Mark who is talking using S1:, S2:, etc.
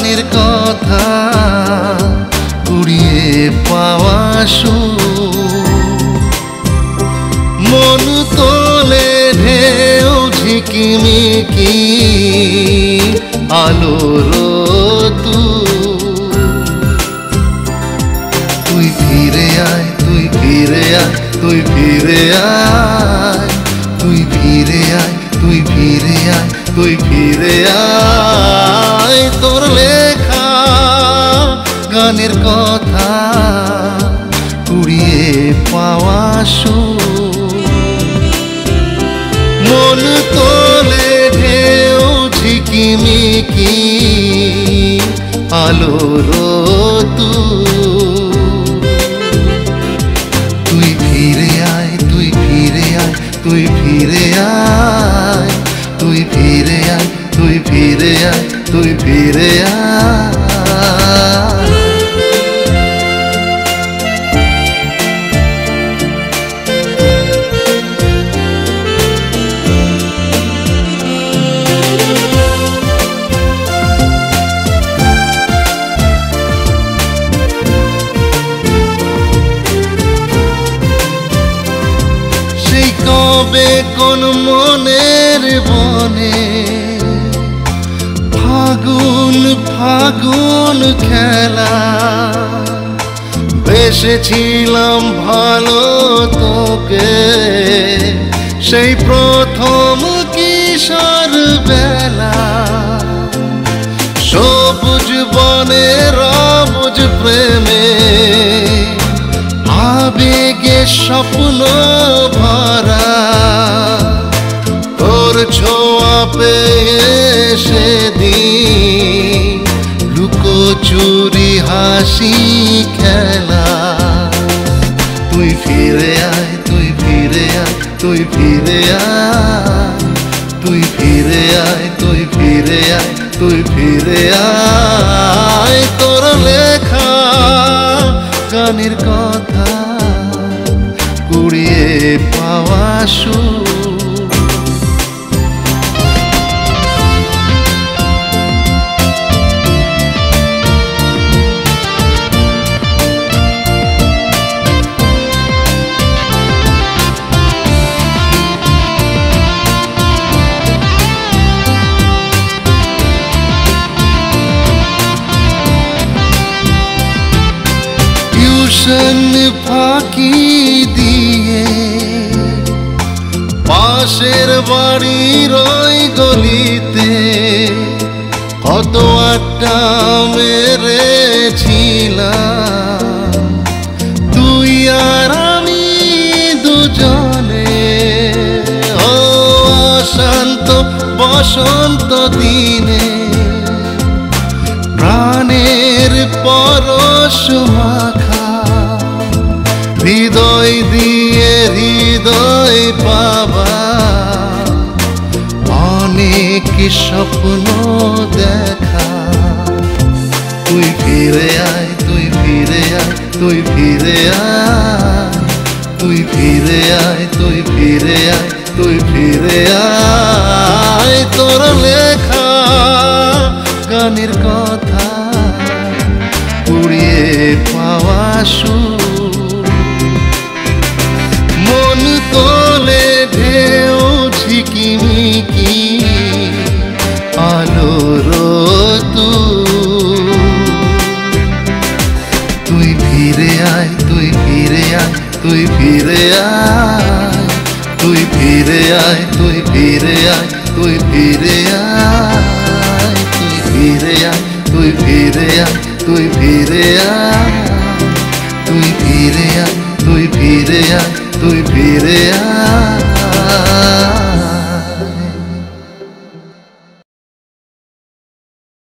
S1: গানের কথা কুড়িয়ে পাওয়া মন তোলে ঢেউ ঝিকিমিকি আলোর তুই ফিরে আয়, তুই ফিরে আয়, তুই ফিরে আয়, তুই ফিরে আয়, তুই ফিরে আয়, তুই ফিরে আয়। তোর লেখা গানের কথা কুড়িয়ে পাওয়া মন তোলে ঢেউ ঝিকিমিকি আলোর তুই ফিরে আয়, তুই ফিরে আয়, তুই ফিরে আয়, তুই ফিরে আয়, তুই ফিরে আয়, তুই ফিরে আয়। কবে কোন মনের বনে ফাগুন ফাগুন খেলা বেসেছিলাম ভালো তোকে সেই প্রথম কিশোর বেলা সবুজ বনের অবুজ প্রেমে আবেগে স্বপ্ন ভরা তোর ছোঁয়া পেয়ে সেদিন লুকোচুরি হাসি খেলা তুই ফিরে আয়, তুই ফিরে আয়, তুই ফিরে আয়, তুই ফিরে আয়, তুই ফিরে আয়, তুই ফিরে আয়। তোর লেখা গানের কথা কুড়িয়ে পাওয়া ফাঁকি দিয়ে পাশের বাড়ির ওই গলিতে কত আড্ডা মেরেছিলাম তুই আর আমি দুজনে ও শান্ত বসন্ত দিনে প্রাণের পরশ মাখা হৃদয় দিয়ে হৃদয় পাবা অনেক স্বপ্ন দেখা তুই ফিরে আয়, তুই ফিরে আয়, তুই ফিরে আয়, তুই ফিরে আয়, তুই ফিরে আয়, তুই ফিরে আয়। তোর লেখা গানের কথা কুড়িয়ে পাওয়া মন তোলে ঢেউ ঝিকিমিকি আলোর তুই ফিরে আয়, তুই ফিরে আয়, তুই ফিরে আয়, তুই ফিরে আয়, তুই ফিরে আয়, তুই ফিরে আয়, তুই ফিরে আয়, তুই ফিরে আয়, তুই ফিরে আয়, তুই ফিরে আয়, তুই ফিরে আয়, তুই ফিরে আয়।